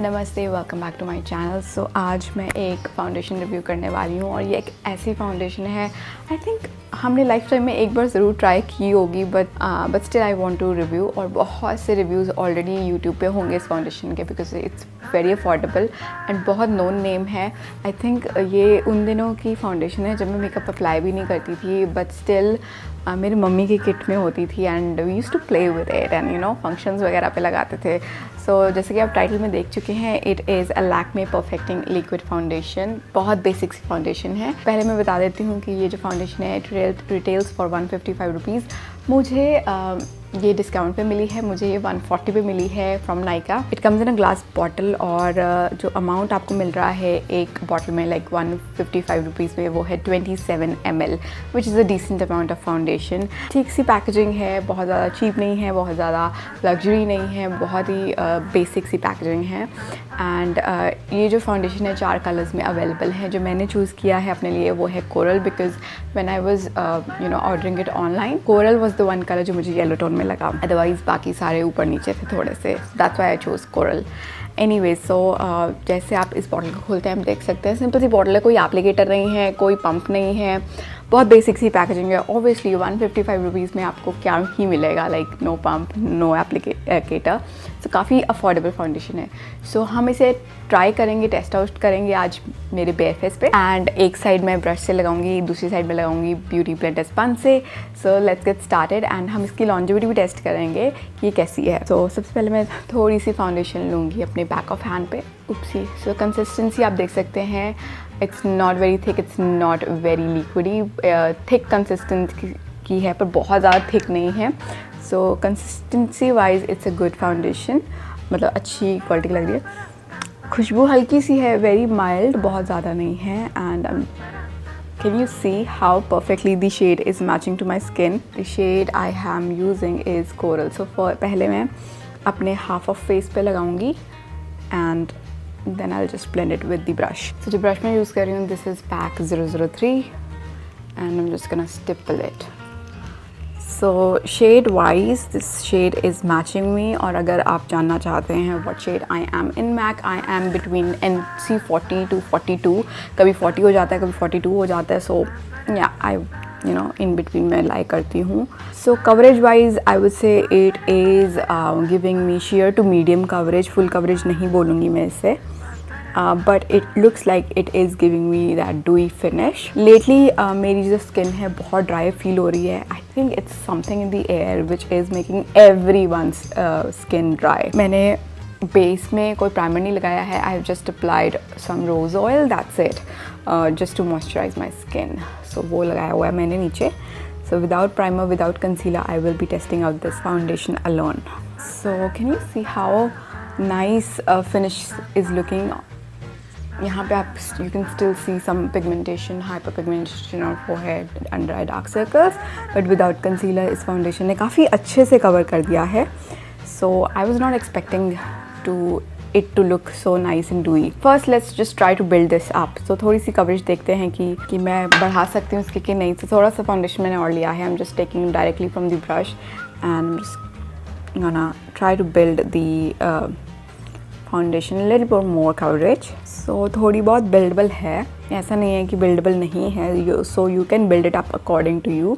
नमस्ते, welcome back to my channel. So आज मैं एक फाउंडेशन रिव्यू करने वाली हूँ और ये एक ऐसी फाउंडेशन है, आई थिंक हमने लाइफ टाइम में एक बार ज़रूर ट्राई की होगी, but still I want to review. और बहुत से रिव्यूज़ ऑलरेडी यूट्यूब पे होंगे इस फाउंडेशन के, because it's very affordable and बहुत नोन नेम है। आई थिंक ये उन दिनों की फाउंडेशन है जब मैं मेकअप अप्लाई भी नहीं करती थी, बट स्टिल मेरी मम्मी की किट में होती थी and we use to play with it and you know functions वगैरह पे लगाते थे। सो जैसे कि आप टाइटल में देख चुके हैं, it is a Lakme perfecting liquid foundation. बहुत बेसिक सी फाउंडेशन है। पहले मैं बता देती हूँ कि ये जो फाउंडेशन है इट रिटेल्स फॉर 155 रुपीज़। मुझे ये डिस्काउंट पे मिली है, मुझे ये 140 पे मिली है from Nykaa. It comes in a glass bottle और जो अमाउंट आपको मिल रहा है एक बॉटल में लाइक 155 रुपीज़ में, वो है 27 ml, which is a decent amount of foundation. ठीक सी पैकेजिंग है, बहुत ज़्यादा चीप नहीं है, बहुत ज़्यादा लग्जरी नहीं है, बहुत ही बेसिक सी पैकेजिंग है। एंड ये जो फाउंडेशन है 4 कलर्स में अवेलेबल है। जो मैंने चूज़ किया है अपने लिए वो है coral, because when I was ordering it online, coral was the one colour जो मुझे येलो टोन में लगा। अदरवाइज़ बाकी सारे ऊपर नीचे थे थोड़े से, that's why I choose coral. Anyway so जैसे आप इस बॉटल को खोलते हैं हम देख सकते हैं सिंपल सी बॉटल है, कोई एप्लीकेटर नहीं है, कोई पंप नहीं है, बहुत बेसिक सी पैकेजिंग है। ऑब्वियसली 155 रुपीज़ में आपको क्या ही मिलेगा, like no pump no applicator. So काफ़ी अफोर्डेबल फाउंडेशन है। सो हम इसे ट्राई करेंगे, टेस्ट आउट करेंगे आज मेरे बेयर फेस पे। एंड एक साइड मैं ब्रश से लगाऊंगी, दूसरी साइड में लगाऊंगी ब्यूटी ब्लेंडर स्पंज से। So let's get started and हम इसकी लॉन्जिविटी भी टेस्ट करेंगे कि ये कैसी है। तो सबसे पहले मैं थोड़ी सी फाउंडेशन लूँगी अपने बैक ऑफ हैंड पे। उपसी। सो कंसिस्टेंसी आप देख सकते हैं, it's not very thick, it's not very liquidy, thick consistency की है पर बहुत ज़्यादा थिक नहीं है। सो consistency wise it's a good foundation, मतलब अच्छी क्वालिटी लग रही है। खुशबू हल्की सी है, वेरी माइल्ड, बहुत ज़्यादा नहीं है। And can you see how perfectly the shade is matching to my skin? The shade I am using is coral. So पहले मैं अपने half of face पे लगाऊंगी and then I'll just blend it with the brush. So जो brush मैं use कर रही हूँ, this is PAC 003 and I'm just gonna stipple it. So shade wise this shade is matching me। और अगर आप जानना चाहते हैं what shade I am in MAC, I am between NC 40 to 42। कभी 40 हो जाता है, कभी 42 हो जाता है। So yeah, I in between मैं लाई करती हूँ। So coverage wise I would say it is giving me sheer to medium coverage, full coverage नहीं बोलूँगी मैं इसे, but it looks like it is giving me that dewy finish. Lately मेरी जो skin है बहुत dry feel हो रही है। I think it's something in the air which is making everyone's skin dry. मैंने बेस में कोई प्राइमर नहीं लगाया है, I have just applied some rose oil, that's it, just to moisturize my skin. So वो लगाया हुआ है मैंने नीचे। So without primer, without concealer, I will be testing out this foundation alone. So can you see how nice finish is looking? यहाँ पे आप you can still see some pigmentation, hyperpigmentation on forehead, under eye dark circles, but without concealer इस foundation ने काफ़ी अच्छे से cover कर दिया है। So I was not expecting it to look so nice and dewy. First let's just try to build this up. So थोड़ी सी coverage देखते हैं कि मैं बढ़ा सकती हूँ इसकी कि नहीं। तो थोड़ा सा फाउंडेशन मैंने और लिया है, I'm just taking directly from the brush and I'm just gonna try to build the foundation little bit more coverage. So थोड़ी बहुत buildable है, ऐसा नहीं है कि buildable नहीं है। So you can build it up according to you.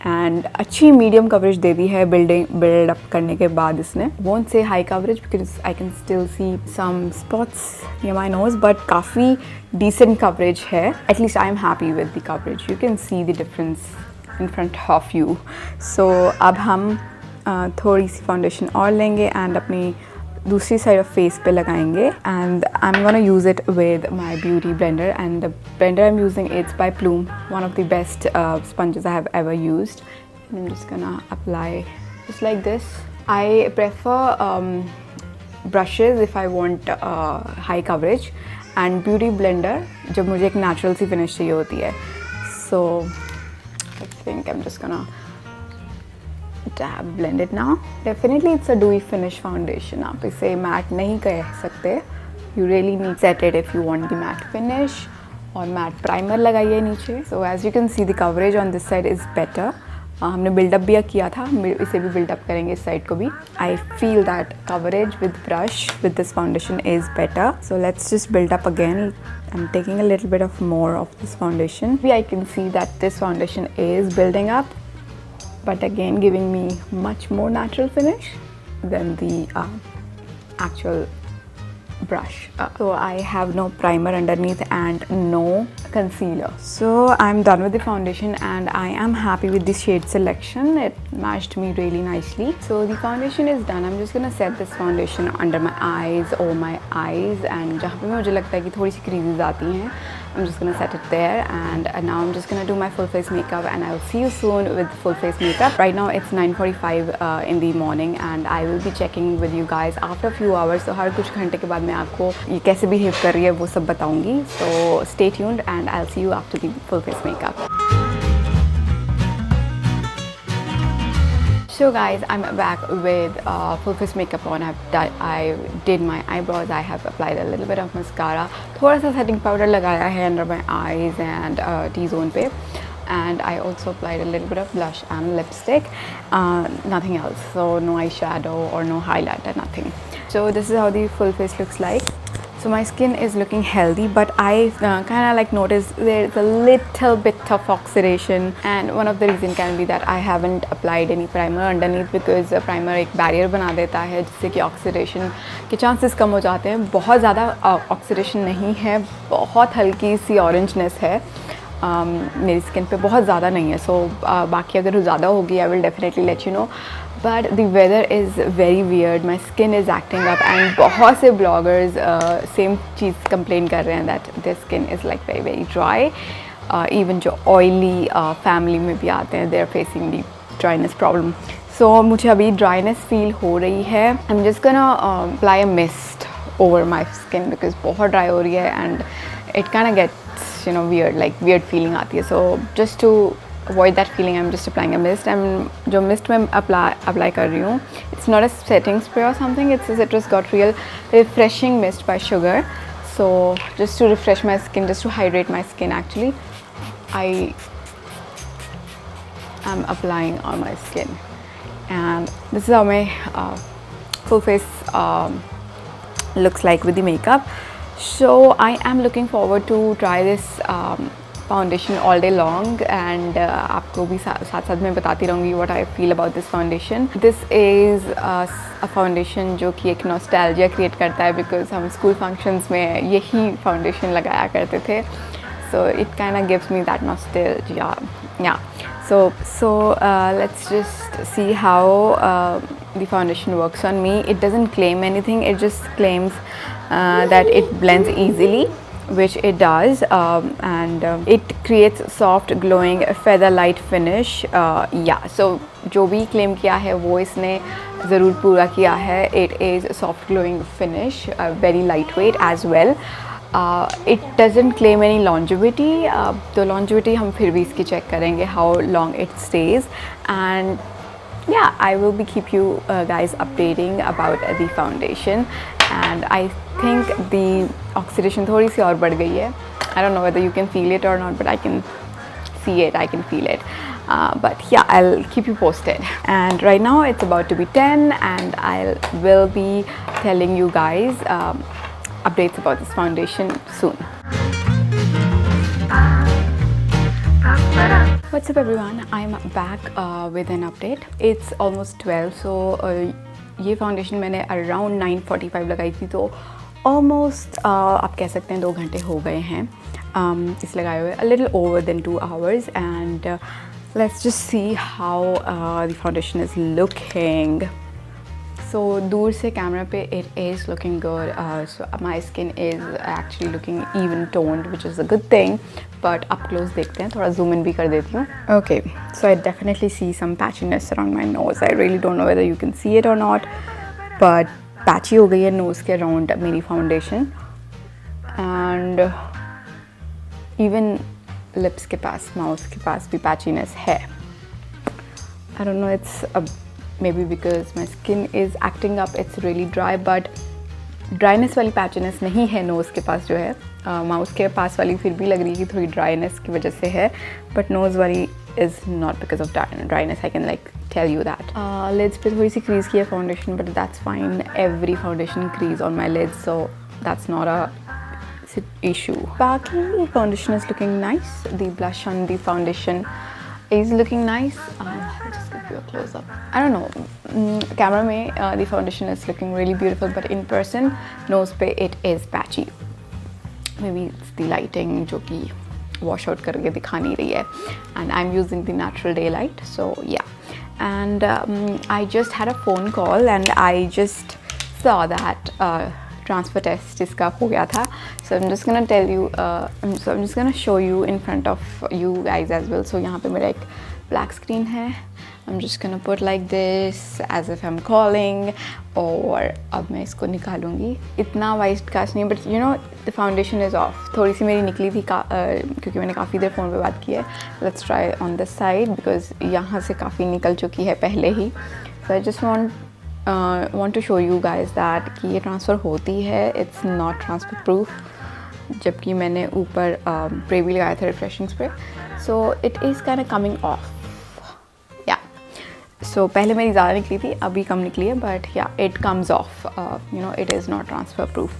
And अच्छी medium coverage दे दी है build up करने के बाद इसने। Won't say high coverage because I can still see some spots near my nose, but काफ़ी decent coverage है। At least I am happy with the coverage. You can see the difference in front of you. So अब हम थोड़ी सी foundation और लेंगे and अपनी दूसरी side of face पे लगाएंगे। And I am gonna use it with my beauty blender and the blender I am using it's by Plume, one of the best sponges I have ever used. And I'm just gonna apply just like this. I prefer brushes if I want high coverage and beauty blender जब मुझे एक natural सी finish चाहिए होती है। So I think I'm just gonna blend it now. Definitely it's a dewy finish foundation. आप इसे matte नहीं कह सकते. You really need set it if you want the matte finish. और matte primer लगाइए नीचे. So as you can see the coverage on this side is better. हमने buildup भी किया था, इसे भी बिल्डअप करेंगे इस साइड को भी. I feel that coverage with brush with this foundation is better. So let's just build up again. I'm taking a little bit of more of this foundation. I can see that this foundation is building up, but again giving me much more natural finish than the actual brush. So I have no primer underneath and no concealer. So I'm done with the foundation and I am happy with the shade selection. It matched me really nicely. So the foundation is done. I'm just gonna set this foundation under my eyes, over my eyes, and जहाँ पे मुझे लगता है कि थोड़ी सी creases आती हैं, I'm just gonna set it there. And now I'm just gonna do my full face makeup and I'll see you soon with full face makeup. Right now it's 9:45 in the morning and I will be checking with you guys after a few hours. So हर कुछ घंटे के बाद मैं आपको ये कैसे behave कर रही है वो सब बताऊँगी. So stay tuned and I'll see you after the full face makeup. So guys, I'm back with full face makeup on. I did my eyebrows. I have applied a little bit of mascara. थोड़ा सा setting powder लगाया है under my eyes and T-zone पे. And I also applied a little bit of blush and lipstick. Nothing else. So no eyeshadow or no highlighter, nothing. So this is how the full face looks like. So my skin is looking healthy, but I kind of like noticed there's a little bit of oxidation, and one of the reason can be that I haven't applied any primer underneath because primer एक barrier बना देता है जिससे कि oxidation के chances कम हो जाते हैं. बहुत ज़्यादा oxidation नहीं है, बहुत हल्की सी orangeness है मेरी स्किन पे, बहुत ज़्यादा नहीं है. सो बाकी अगर ज़्यादा होगी I will definitely let you know. But the weather is very weird. My skin is acting up and बहुत से bloggers same चीज़ complain कर रहे हैं that their skin is like very very dry. Even जो oily family में भी आते हैं, they are facing the dryness problem. So मुझे अभी dryness feel हो रही है. I'm just gonna apply a mist over my skin because बहुत dry हो रही है and it kind of gets weird, like weird feeling आती है. So just to avoid that feeling, I'm just applying a mist. And जो mist मैं apply कर रही हूँ, it's not a setting spray or something. It's a Citrus Got Real refreshing mist by Sugar. So just to refresh my skin, just to hydrate my skin actually, I am applying on my skin. And this is how my full face looks like with the makeup. So I am looking forward to try this foundation all day long and आपको भी साथ साथ में बताती रहूँगी what I feel about this foundation. This is a foundation जो कि एक nostalgia create करता है because हम school functions में यही foundation लगाया करते थे. So it kind of gives me that nostalgia. Yeah. So let's just see how the foundation works on me. It doesn't claim anything. It just claims that it blends easily, which it does, and it creates soft glowing feather light finish. Yeah, so जो भी claim किया है वो इसने ज़रूर पूरा किया है. It is soft glowing finish, very lightweight as well. It doesn't claim any longevity. तो longevity हम फिर भी इसकी check करेंगे how long it stays. And yeah, I will be keep you guys updating about the foundation. And I think the oxidation थोड़ी सी और बढ़ गई है. I don't know whether you can feel it or not, but I can see it, I can feel it. But yeah, I'll keep you posted. And right now it's about to be 10 and I will be telling you guys updates about this foundation soon. What's up everyone, I'm back with an update. It's almost 12, so ये foundation मैंने around 9:45 लगाई थी, तो almost आप कह सकते हैं 2 घंटे हो गए हैं इस लगाए हुए, a little over than 2 hours. And let's just see how the foundation is looking. So दूर से कैमरा पे it is looking good. So my skin is actually looking even toned, which is a good thing. But up close देखते हैं, थोड़ा zoom in भी कर देती हूँ. Okay, so I definitely see some patchiness around my nose. I really don't know whether you can see it or not, but patchy हो गई है nose के around मेरी foundation. And even lips के पास, mouth के पास भी patchiness है. I don't know, it's maybe because my skin is acting up, it's really dry, but dryness वाली patchiness नहीं है nose के पास जो है. माउथ के पास वाली फिर भी लग रही है कि थोड़ी ड्राइनेस की वजह से है, बट नोज़ वाली is not because of dryness. I can like tell you that. Lids पे थोड़ी सी crease की है foundation, but that's fine. Every foundation crease on my lids, so that's not a issue. Baaki the foundation is looking nice. The blush on the foundation is looking nice. I'll just give you a close up. I don't know. Camera में the foundation is looking really beautiful, but in person, nose पे it is patchy. Maybe it's the lighting जो कि wash out करके दिखा नहीं रही है. And I'm using the natural daylight, so yeah. And I just had a phone call and I just saw that transfer test इसका हो गया था. So I'm just gonna tell you, I'm just gonna show you in front of you guys as well. So यहाँ पे मेरा एक black screen है. I'm just gonna put like this as if I'm calling. और अब मैं इसको निकालूंगी. इतना वाइट कास्ट नहीं, but you know the foundation is off. थोड़ी सी मेरी निकली थी क्योंकि मैंने काफ़ी देर फ़ोन पे बात की है. Let's try on this side because यहाँ से काफ़ी निकल चुकी है पहले ही. So I just want to show you guys that कि ये ट्रांसफ़र होती है. It's not transfer proof. जबकि मैंने ऊपर स्प्रे भी लगाया था, refreshing spray. So it is kind of coming off. So पहले मेरी ज़्यादा निकली थी, अभी कम निकली है, but yeah, it comes off. You know, it is not transfer proof.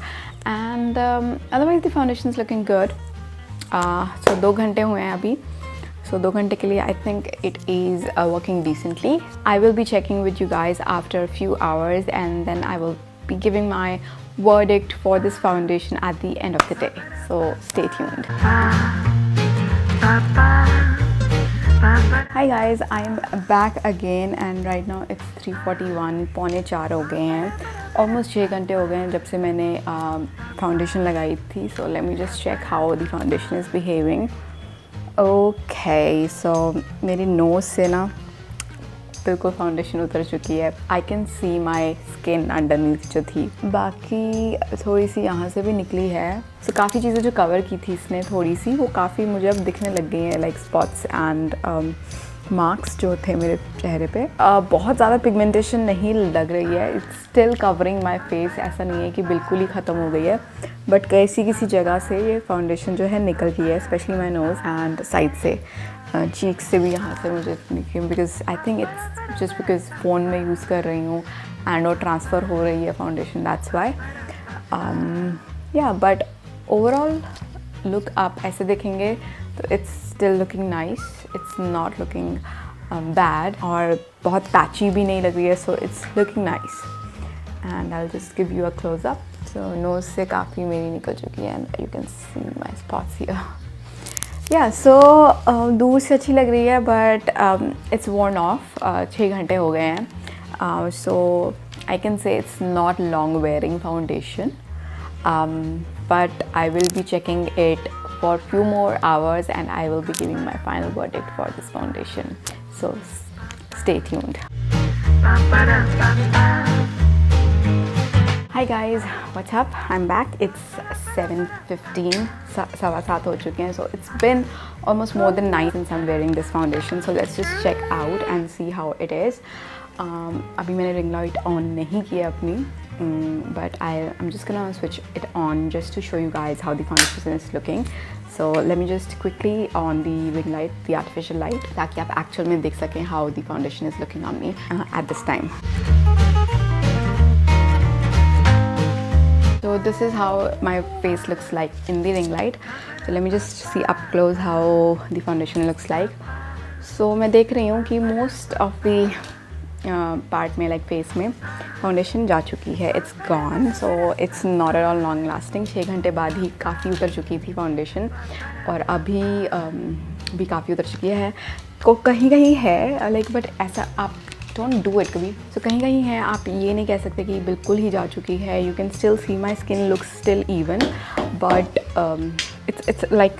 And otherwise the foundation is looking good. So 2 घंटे हुए हैं अभी. So 2 घंटे के लिए I think it is working decently. I will be checking with you guys after a few hours and then I will be giving my verdict for this foundation at the end of the day. So stay tuned. Hi guys, I'm back again and right now it's 3:41, पौने 4 हो गए हैं. Almost 6 घंटे हो गए हैं जब से मैंने फाउंडेशन लगाई थी. So let me just check how the foundation is behaving. Okay, so मेरी नोज़ से ना बिल्कुल फाउंडेशन उतर चुकी है. I can see my skin underneath जो थी. बाकी थोड़ी सी यहाँ से भी निकली है. So काफ़ी चीज़ें जो कवर की थी इसने थोड़ी सी, वो काफ़ी मुझे अब दिखने लग गई हैं, like spots and मार्क्स जो थे मेरे चेहरे पे. बहुत ज़्यादा पिगमेंटेशन नहीं लग रही है. It's still covering my face. ऐसा नहीं है कि बिल्कुल ही ख़त्म हो गई है, बट किसी जगह से ये फाउंडेशन जो है निकल गई है, specially my nose and side से, चीक से भी यहाँ से मुझे निकली. Because I think it's just because phone में यूज़ कर रही हूँ एंड वो ट्रांसफ़र हो रही है foundation, that's why. Yeah but overall look आप ऐसे देखेंगे तो it's still looking nice. It's not looking bad और बहुत पैची भी नहीं लग रही है. So it's looking nice and I will just give you a close up. So nose से काफ़ी मेरी निकल चुकी है and you can see my spots here. Yeah so दूर से अच्छी लग रही है बट इट्स worn ऑफ. 6 घंटे हो गए हैं. So I can say it's not long wearing foundation, but I will be checking it for few more hours and I will be giving my final verdict for this foundation. So stay tuned. Hi guys, what's up? I'm back. It's 7:15. 7:15 हो चुके हैं. So it's been almost more than 9 since I'm wearing this foundation. So let's just check out and see how it is. अभी मैंने ring light on नहीं की है अपनी, but I'm just gonna switch it on just to show you guys how the foundation is looking. So let me just quickly on the ring light, the artificial light, ताकि आप actual में देख सकें how the foundation is looking on me at this time. So this is how my face looks like in the ring light. So let me just see up close how the foundation looks like. So मैं देख रही हूँ कि most of the part में like face में foundation जा चुकी है. It's gone. So it's not at all long lasting. 6 घंटे बाद ही काफ़ी उतर चुकी थी फाउंडेशन और अभी भी काफ़ी उतर चुकी है. को कहीं कहीं है लाइक, बट ऐसा आप डोंट डू इट कभी. सो कहीं कहीं है, आप ये नहीं कह सकते कि बिल्कुल ही जा चुकी है. You can still see my skin looks still even, but it's like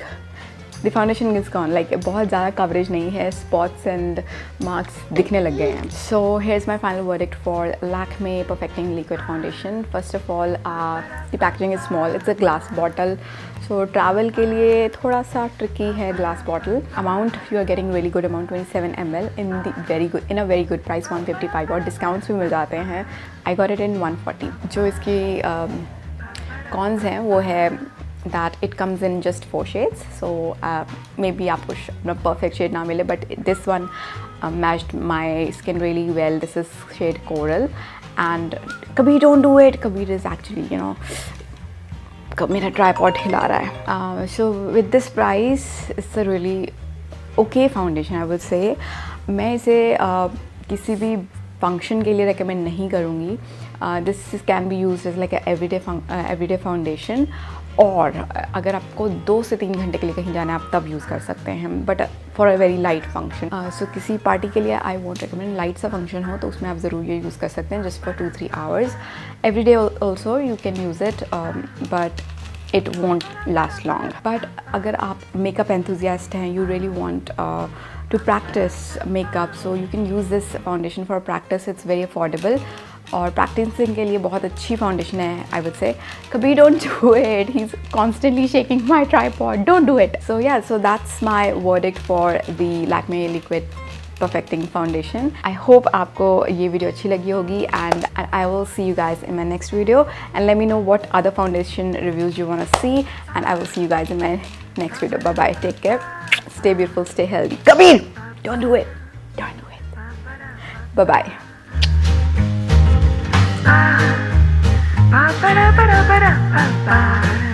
the foundation is gone. Like बहुत ज़्यादा कवरेज नहीं है, स्पॉट्स एंड मार्क्स दिखने लग गए हैं. So here is my final verdict for Lakme perfecting liquid foundation. First of all the packaging is small. It's a glass bottle. So travel के लिए थोड़ा सा ट्रिकी है glass bottle. Amount you are getting very good amount, 27 ml in a very good price, 155. और discounts भी मिल जाते हैं. I got it in 140. जो इसकी कॉन्स हैं वो है that it comes in just 4 shades. So maybe आपको अपना perfect shade ना मिले, but this one matched my skin really well. This is shade Coral, and Kabir, don't do it. Kabir is actually, you know, मेरा tripod हिला रहा है. So with this price it's a really okay foundation, I would say. मैं इसे किसी भी function के लिए रिकमेंड नहीं करूँगी. This can be use as like everyday foundation, और अगर आपको 2 से 3 घंटे के लिए कहीं जाना है आप तब यूज़ कर सकते हैं, but for a very light function. So किसी पार्टी के लिए आई वोंट रिकमेंड. लाइट सा फंक्शन हो तो उसमें आप ज़रूर ये यूज़ कर सकते हैं, just for 2-3 hours. Every day also you can use it, but it won't last long. But अगर आप makeup enthusiast हैं, you really want to practice makeup, so you can use this foundation for practice. It's very affordable और practicing के लिए बहुत अच्छी foundation है, I would say. Kabir, don't do it. He's constantly shaking my tripod. Don't do it. So yeah, so that's my verdict for the Lakme Liquid Perfecting Foundation. I hope आपको ये video अच्छी लगी होगी, and I will see you guys in my next video, and let me know what other foundation reviews you want to see, and I will see you guys in my next video. Bye bye, take care, stay beautiful, stay healthy. Kabir, don't do it, don't do it. Bye bye. Ba ba da ba da ba da ba ba.